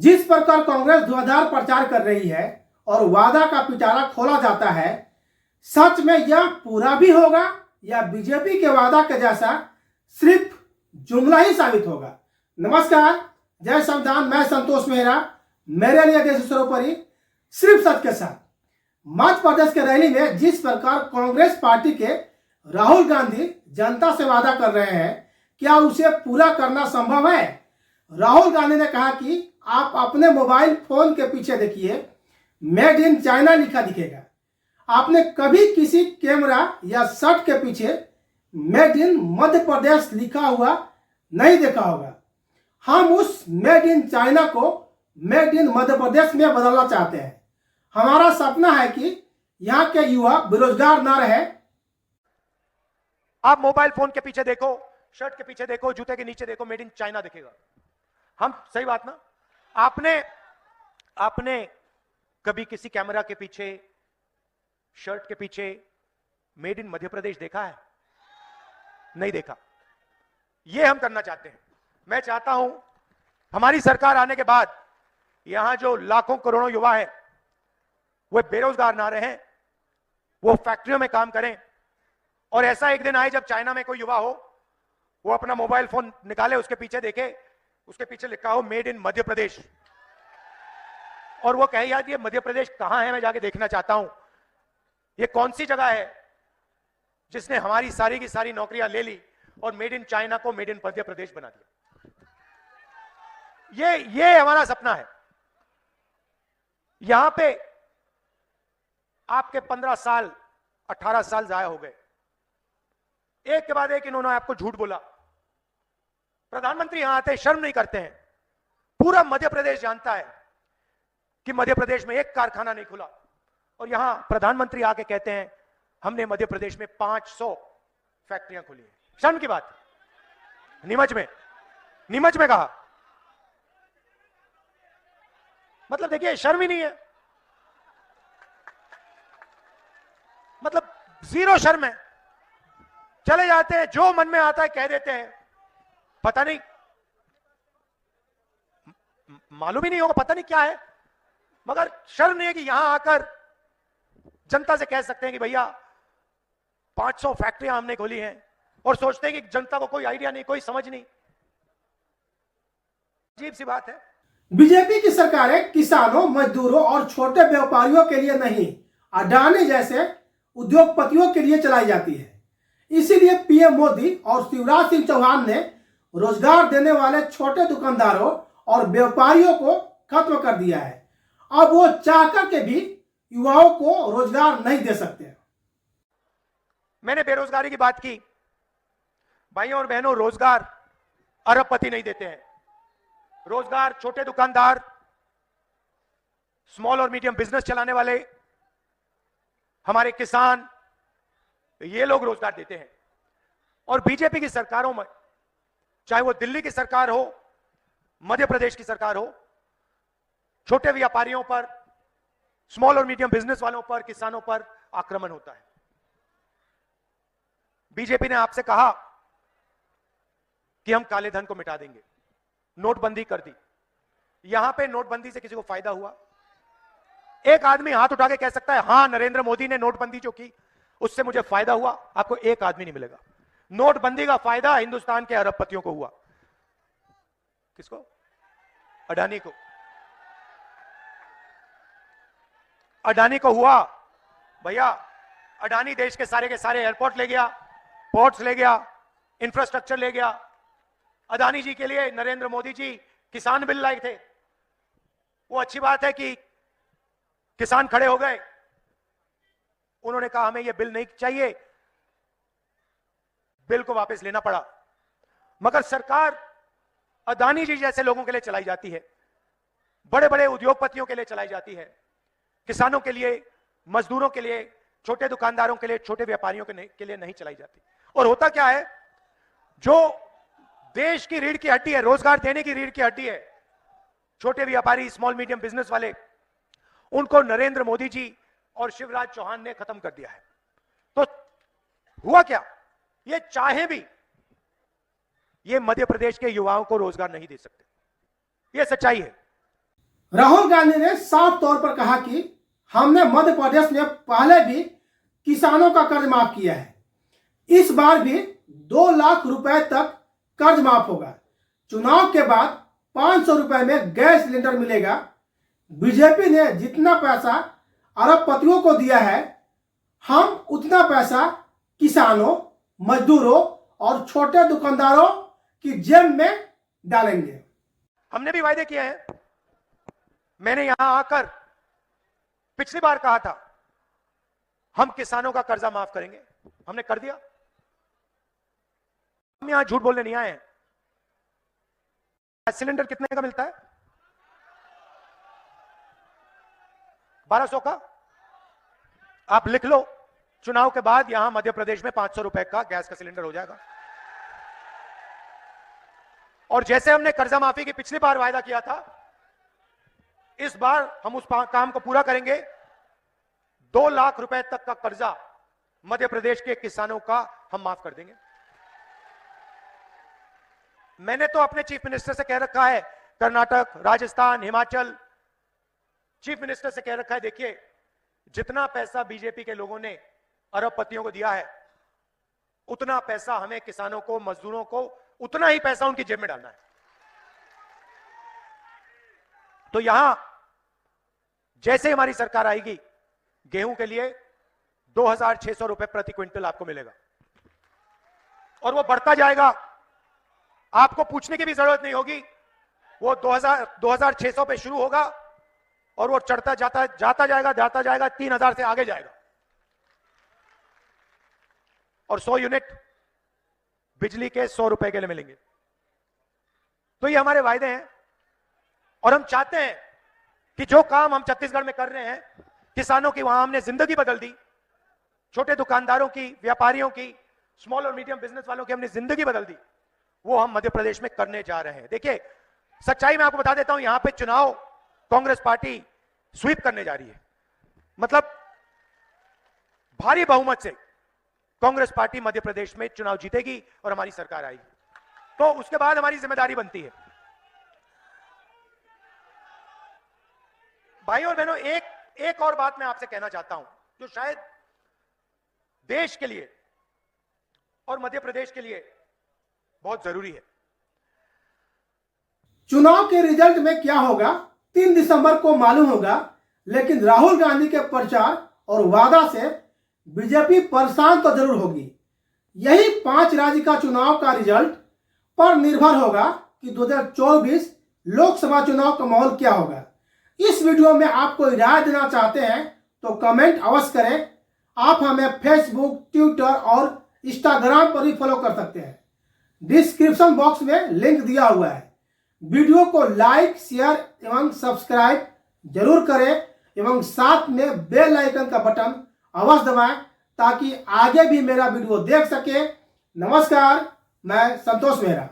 जिस प्रकार कांग्रेस धुआंधार प्रचार कर रही है और वादा का पिटारा खोला जाता है, सच में यह पूरा भी होगा या बीजेपी के वादा के जैसा सिर्फ जुमला ही साबित होगा। नमस्कार, जय संविधान। मैं संतोष मेहरा। मेरे लिए देश सर्वोपरि, सिर्फ सच के साथ। मध्य प्रदेश के रैली में जिस प्रकार कांग्रेस पार्टी के राहुल गांधी जनता से वादा कर रहे हैं, क्या उसे पूरा करना संभव है? राहुल गांधी ने कहा कि आप अपने मोबाइल फोन के पीछे देखिए, मेड इन चाइना लिखा दिखेगा। आपने कभी किसी कैमरा या शर्ट के पीछे मेड इन मध्य प्रदेश लिखा हुआ नहीं देखा होगा। हम उस मेड इन चाइना को मेड इन मध्य प्रदेश में बदलना चाहते हैं। हमारा सपना है कि यहाँ के युवा बेरोजगार ना रहे। आप मोबाइल फोन के पीछे देखो, शर्ट के पीछे देखो, जूते के नीचे देखो, मेड इन चाइना दिखेगा। हम सही बात ना? आपने कभी किसी कैमरा के पीछे, शर्ट के पीछे मेड इन मध्य प्रदेश देखा है? नहीं देखा। ये हम करना चाहते हैं। मैं चाहता हूं हमारी सरकार आने के बाद यहां जो लाखों करोड़ों युवा है वो बेरोजगार ना रहें, वो फैक्ट्रियों में काम करें। और ऐसा एक दिन आए जब चाइना में कोई युवा हो, वो अपना मोबाइल फोन निकाले, उसके पीछे देखे, उसके पीछे लिखा हो मेड इन मध्य प्रदेश, और वो कहे यार ये मध्य प्रदेश कहां है, मैं जाके देखना चाहता हूं। ये कौन सी जगह है जिसने हमारी सारी की सारी नौकरियां ले ली और मेड इन चाइना को मेड इन मध्य प्रदेश बना दिया। ये हमारा सपना है। यहां पे आपके 15 साल 18 साल जाया हो गए, एक के बाद एक इन्होंने आपको झूठ बोला। प्रधानमंत्री यहां आते शर्म नहीं करते हैं। पूरा मध्य प्रदेश जानता है कि मध्य प्रदेश में एक कारखाना नहीं खुला, और यहां प्रधानमंत्री आके कहते हैं हमने मध्य प्रदेश में 500 फैक्ट्रियां खुली है। शर्म की बात। नीमच में कहा, मतलब देखिए शर्म ही नहीं है, मतलब जीरो शर्म है। चले जाते हैं, जो मन में आता है कह देते हैं। पता नहीं, मालूम ही नहीं होगा, पता नहीं क्या है, मगर शर्म नहीं है कि यहां आकर जनता से कह सकते हैं कि भैया 500 फैक्ट्रियां हमने खोली हैं, और सोचते हैं कि जनता को कोई आइडिया नहीं, कोई समझ नहीं। अजीब सी बात है। बीजेपी की सरकारें किसानों, मजदूरों और छोटे व्यापारियों के लिए नहीं, अडानी जैसे उद्योगपतियों के लिए चलाई जाती है। इसीलिए पीएम मोदी और शिवराज सिंह चौहान ने रोजगार देने वाले छोटे दुकानदारों और व्यापारियों को खत्म कर दिया है। अब वो चाहकर के भी युवाओं को रोजगार नहीं दे सकते। मैंने बेरोजगारी की बात की। भाइयों और बहनों, रोजगार अरबपति नहीं देते हैं। रोजगार छोटे दुकानदार, स्मॉल और मीडियम बिजनेस चलाने वाले, हमारे किसान, ये लोग रोजगार देते हैं। और बीजेपी की सरकारों में, चाहे वो दिल्ली की सरकार हो, मध्य प्रदेश की सरकार हो, छोटे व्यापारियों पर, स्मॉल और मीडियम बिजनेस वालों पर, किसानों पर आक्रमण होता है। बीजेपी ने आपसे कहा कि हम काले धन को मिटा देंगे, नोटबंदी कर दी। यहां पे नोटबंदी से किसी को फायदा हुआ? एक आदमी हाथ उठा के कह सकता है हां, नरेंद्र मोदी ने नोटबंदी जो की उससे मुझे फायदा हुआ? आपको एक आदमी नहीं मिलेगा। नोटबंदी का फायदा हिंदुस्तान के अरबपतियों को हुआ। किसको? अडानी को। अडानी को हुआ। भैया, अडानी देश के सारे एयरपोर्ट ले गया, पोर्ट्स ले गया, इंफ्रास्ट्रक्चर ले गया। अडानी जी के लिए नरेंद्र मोदी जी किसान बिल लाए थे। वो अच्छी बात है कि किसान खड़े हो गए, उन्होंने कहा हमें यह बिल नहीं चाहिए, बिल को वापस लेना पड़ा। मगर सरकार अडानी जी जैसे लोगों के लिए चलाई जाती है, बड़े बड़े उद्योगपतियों के लिए चलाई जाती है, किसानों के लिए, मजदूरों के लिए, छोटे दुकानदारों के लिए, छोटे व्यापारियों के लिए नहीं चलाई जाती। और होता क्या है, जो देश की रीढ़ की हड्डी है, रोजगार देने की रीढ़ की हड्डी है, छोटे व्यापारी, स्मॉल मीडियम बिजनेस वाले, उनको नरेंद्र मोदी जी और शिवराज चौहान ने खत्म कर दिया है। तो हुआ क्या, ये चाहे भी ये मध्य प्रदेश के युवाओं को रोजगार नहीं दे सकते। ये सच्चाई है। राहुल गांधी ने साफ तौर पर कहा कि हमने मध्य प्रदेश में पहले भी किसानों का कर्ज माफ किया है, इस बार भी 2 लाख रुपए तक कर्ज माफ होगा। चुनाव के बाद 500 रुपए में गैस सिलेंडर मिलेगा। बीजेपी ने जितना पैसा अरबपतियों को दिया है, हम उतना पैसा किसानों, मजदूरों और छोटे दुकानदारों की जेब में डालेंगे। हमने भी वायदे किए हैं। मैंने यहां आकर पिछली बार कहा था हम किसानों का कर्जा माफ करेंगे, हमने कर दिया। हम यहां झूठ बोलने नहीं आए हैं। गैस सिलेंडर कितने का मिलता है? 1200 का। आप लिख लो, चुनाव के बाद यहां मध्य प्रदेश में 500 रुपए का गैस का सिलेंडर हो जाएगा। और जैसे हमने कर्जा माफी की पिछली बार वायदा किया था, इस बार हम उस काम को पूरा करेंगे। 2 लाख रुपए तक का कर्जा मध्य प्रदेश के किसानों का हम माफ कर देंगे। मैंने तो अपने चीफ मिनिस्टर से कह रखा है, कर्नाटक, राजस्थान, हिमाचल, चीफ मिनिस्टर से कह रखा है, देखिए जितना पैसा बीजेपी के लोगों ने अरबपतियों को दिया है, उतना पैसा हमें किसानों को, मजदूरों को, उतना ही पैसा उनकी जेब में डालना है। तो यहां जैसे हमारी सरकार आएगी, गेहूं के लिए 2600 रुपए प्रति क्विंटल आपको मिलेगा और वो बढ़ता जाएगा। आपको पूछने की भी जरूरत नहीं होगी। वो 2600 पे शुरू होगा और वो चढ़ता जाता जाएगा 3000 से आगे जाएगा। और 100 यूनिट बिजली के 100 रुपए के लिए मिलेंगे। तो ये हमारे वायदे हैं और हम चाहते हैं कि जो काम हम छत्तीसगढ़ में कर रहे हैं, किसानों की वहां हमने जिंदगी बदल दी, छोटे दुकानदारों की, व्यापारियों की, स्मॉल और मीडियम बिजनेस वालों की हमने जिंदगी बदल दी, वो हम मध्य प्रदेश में करने जा रहे हैं। देखिए सच्चाई मैं आपको बता देता हूं, यहां पे चुनाव कांग्रेस पार्टी स्वीप करने जा रही है। मतलब भारी बहुमत से कांग्रेस पार्टी मध्य प्रदेश में चुनाव जीतेगी और हमारी सरकार आएगी। तो उसके बाद हमारी जिम्मेदारी बनती है। भाइयों और बहनों, एक और बात मैं आपसे कहना चाहता हूं, जो शायद देश के लिए और मध्य प्रदेश के लिए बहुत जरूरी है। चुनाव के रिजल्ट में क्या होगा 3 दिसंबर को मालूम होगा, लेकिन राहुल गांधी के प्रचार और वादा से बीजेपी परेशान तो जरूर होगी। यही 5 राज्य का चुनाव का रिजल्ट पर निर्भर होगा कि 2024 लोकसभा चुनाव का माहौल क्या होगा। इस वीडियो में आपको राय देना चाहते हैं तो कमेंट अवश्य करें। आप हमें फेसबुक, ट्विटर और इंस्टाग्राम पर भी फॉलो कर सकते हैं। डिस्क्रिप्शन बॉक्स में लिंक दिया हुआ है। वीडियो को लाइक, शेयर एवं सब्सक्राइब जरूर करें एवं साथ में बेल आइकन का बटन अवश्य दबाएं ताकि आगे भी मेरा वीडियो देख सके। नमस्कार, मैं संतोष मेहरा।